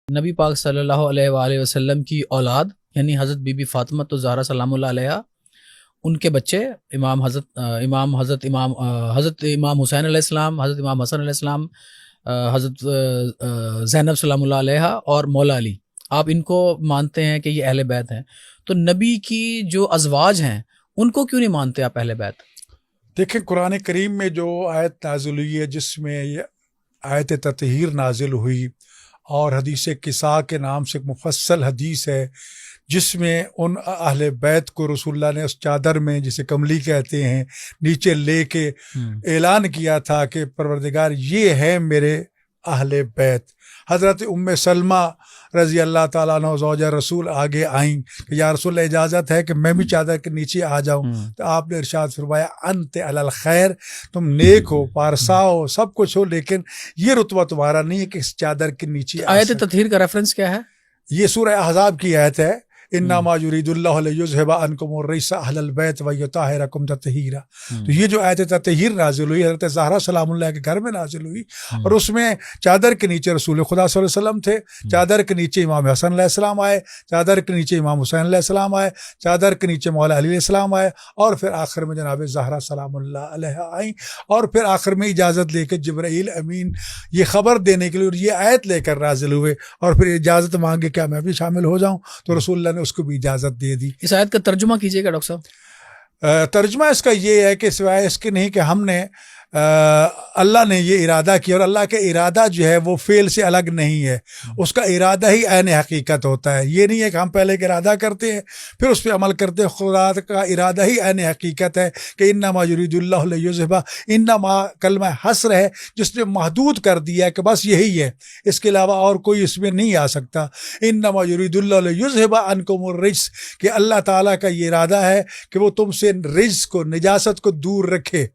نبی پاک صلی اللہ علیہ وآلہ وسلم کی اولاد یعنی حضرت بی بی فاطمہ الزہرا سلام اللہ علیہا، ان کے بچے حضرت امام حسین علیہ السلام، حضرت امام حسن علیہ السلام، حضرت زینب سلام اللہ علیہا اور مولا علی، آپ ان کو مانتے ہیں کہ یہ اہل بیت ہیں، تو نبی کی جو ازواج ہیں ان کو کیوں نہیں مانتے آپ اہل بیت؟ دیکھیں قرآن کریم میں جو آیت نازل ہوئی ہے جس میں یہ آیت تطہیر نازل ہوئی، اور حدیث کساء کے نام سے ایک مفصل حدیث ہے جس میں ان اہل بیت کو رسول اللہ نے اس چادر میں جسے کملی کہتے ہیں نیچے لے کے اعلان کیا تھا کہ پروردگار یہ ہے میرے اہل بیت۔ حضرت ام سلمہ رضی اللہ تعالیٰ عنہ زوجہ رسول آگے آئیں کہ یا رسول اللہ اجازت ہے کہ میں بھی چادر کے نیچے آ جاؤں، تو آپ نے ارشاد فرمایا انت علی الخیر، تم نیک ہو، پارسا ہو، سب کچھ ہو، لیکن یہ رتبہ تمہارا نہیں ہے کہ اس چادر کے نیچے آیت تطہیر کا ریفرنس کیا ہے؟ یہ سورہ احزاب کی آیت ہے، انما یرید اللہ لیذھب عنکم الرجس اہل البیت ویطہرکم تطہیرا۔ تو یہ جو آیت تطہیر نازل ہوئی حضرت زہرا سلام اللہ کے گھر میں نازل ہوئی، اور اس میں چادر کے نیچے رسول خدا صلی اللہ علیہ وسلم تھے، چادر کے نیچے امام حسن علیہ السلام آئے، چادر کے نیچے امام حسین علیہ السلام آئے، چادر کے نیچے مولا علی علیہ السلام آئے، اور پھر آخر میں جناب زہرا سلام اللہ علیہ آئیں، اور پھر آخر میں اجازت لے کے جبرائیل امین یہ خبر دینے کے لیے یہ آیت لے کر نازل ہوئے، اور پھر اجازت مانگے کیا میں بھی شامل ہو جاؤں، تو رسول اللہ نے اس کو بھی اجازت دے دی۔ اس آیت کا ترجمہ کیجئے گا ڈاکٹر صاحب؟ ترجمہ اس کا یہ ہے کہ سوائے اس کے نہیں کہ ہم نے اللہ نے یہ ارادہ کیا، اور اللہ کا ارادہ جو ہے وہ فعل سے الگ نہیں ہے، اس کا ارادہ ہی عین حقیقت ہوتا ہے۔ یہ نہیں ہے کہ ہم پہلے ایک ارادہ کرتے ہیں پھر اس پہ عمل کرتے ہیں، خدا کا ارادہ ہی عین حقیقت ہے کہ انما یرید اللہ لیذھب، انما کلمہ حصر ہے جس نے محدود کر دیا ہے کہ بس یہی ہے، اس کے علاوہ اور کوئی اس میں نہیں آ سکتا۔ انما یرید اللہ لیذھب عنکم الرجس، کہ اللہ تعالیٰ کا یہ ارادہ ہے کہ وہ تم سے رجس کو، نجاست کو دور رکھے،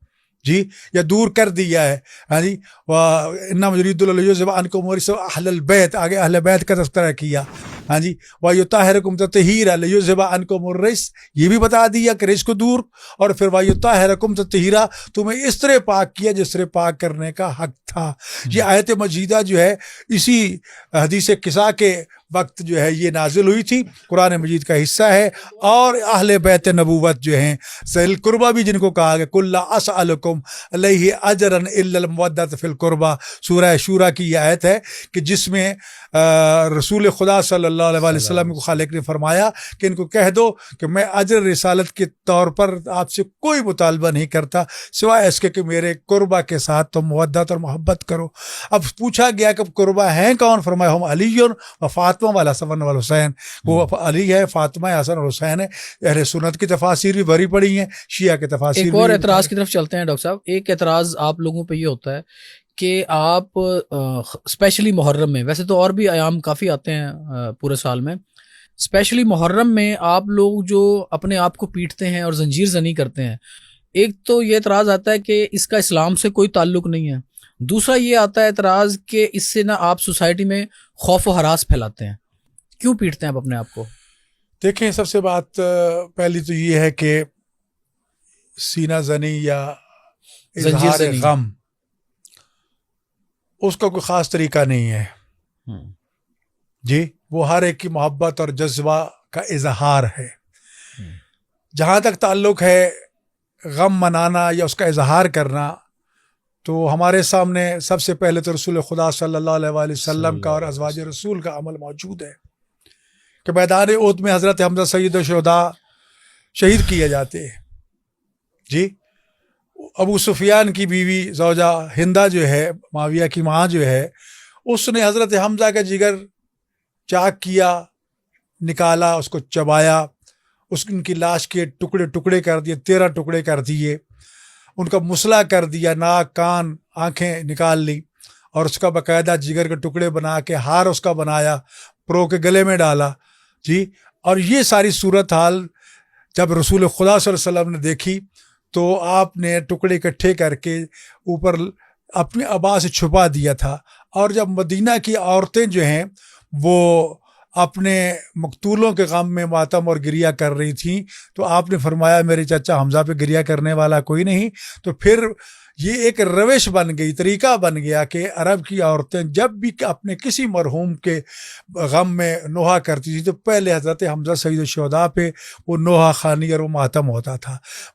جی، یا دور کر دیا ہے۔ ہاں جی، انما یرید اللہ لیذھب عنکم الرجس اہل البیت، آگے اہل بیت کا تذکرہ کیا، ہاں جی، ویطہرکم تطہیرا، لیذھب عنکم الرجس یہ بھی بتا دیا کہ رجس کو دور، اور پھر ویطہرکم تطہیرا تمہیں اس طرح پاک کیا جس طرح پاک کرنے کا حق تھا۔ یہ آیت مجیدہ جو ہے اسی حدیث قصہ کے وقت جو ہے یہ نازل ہوئی تھی، قرآن مجید کا حصہ ہے، اور اہل بیت نبوت جو ہیں ذی القربہ بھی جن کو کہا گیا قل لا اسألکم علیہ اجرا الا المودۃ فی القربہ، سورہ شورى کی یہ آیت ہے کہ جس میں رسول خدا صلی اللہ علیہ وسلم کو خالق نے فرمایا کہ ان کو کہہ دو کہ میں اجر رسالت کے طور پر آپ سے کوئی مطالبہ نہیں کرتا سوائے اس کے کہ میرے قربہ کے ساتھ تم مودت اور محبت کرو۔ اب پوچھا گیا کہ قربہ ہیں کون؟ فرمایا ہم علی و فاطمہ والحسن والحسین، وہ علی ہے، فاطمہ حسن اور حسین ہے۔ اہل سنت کی تفاسیر بھی بھری پڑی ہیں، شیعہ کی تفاسیر ایک اور اعتراض کی طرف چلتے ہیں ڈاکٹر صاحب۔ ایک اعتراض آپ لوگوں پہ یہ ہوتا ہے کہ آپ اسپیشلی محرم میں، ویسے تو اور بھی ایام کافی آتے ہیں پورے سال میں، اسپیشلی محرم میں آپ لوگ جو اپنے آپ کو پیٹتے ہیں اور زنجیر زنی کرتے ہیں، ایک تو یہ اعتراض آتا ہے کہ اس کا اسلام سے کوئی تعلق نہیں ہے، دوسرا یہ آتا ہے اعتراض کہ اس سے نہ آپ سوسائٹی میں خوف و ہراس پھیلاتے ہیں، کیوں پیٹتے ہیں آپ اپنے آپ کو؟ دیکھیں، سب سے بات پہلی تو یہ ہے کہ سینہ زنی یا اظہار غم اس کا کوئی خاص طریقہ نہیں ہے، جی، وہ ہر ایک کی محبت اور جذبہ کا اظہار ہے۔ جہاں تک تعلق ہے غم منانا یا اس کا اظہار کرنا، تو ہمارے سامنے سب سے پہلے تو رسول خدا صلی اللہ علیہ وآلہ وسلم کا اور ازواج رسول کا عمل موجود ہے کہ میدان احد میں حضرت حمزہ سید الشہداء شہید کیے جاتے ہیں، جی، ابو سفیان کی بیوی زوجہ ہندہ جو ہے، معاویہ کی ماں جو ہے، اس نے حضرت حمزہ کا جگر چاک کیا، نکالا، اس کو چبایا، ان کی لاش کے ٹکڑے ٹکڑے کر دیے، 13 ٹکڑے کر دیے، ان کا مسئلہ کر دیا، ناک، کان، آنکھیں نکال لی، اور اس کا باقاعدہ جگر کے ٹکڑے بنا کے ہار اس کا بنایا، پرو کے گلے میں ڈالا، جی۔ اور یہ ساری صورتحال جب رسول خدا صلی اللہ علیہ وسلم نے دیکھی تو آپ نے ٹکڑے اکٹھے کر کے اوپر اپنی عبا سے چھپا دیا تھا، اور جب مدینہ کی عورتیں جو ہیں وہ اپنے مقتولوں کے غم میں ماتم اور گریہ کر رہی تھیں تو آپ نے فرمایا میرے چچا حمزہ پہ گریہ کرنے والا کوئی نہیں. تو پھر یہ ایک روش بن گئی, طریقہ بن گیا کہ عرب کی عورتیں جب بھی اپنے کسی مرحوم کے غم میں نوحہ کرتی تھی تو پہلے حضرت حمزہ سید الشہداء پہ وہ نوحہ خوانی اور وہ ماتم ہوتا تھا.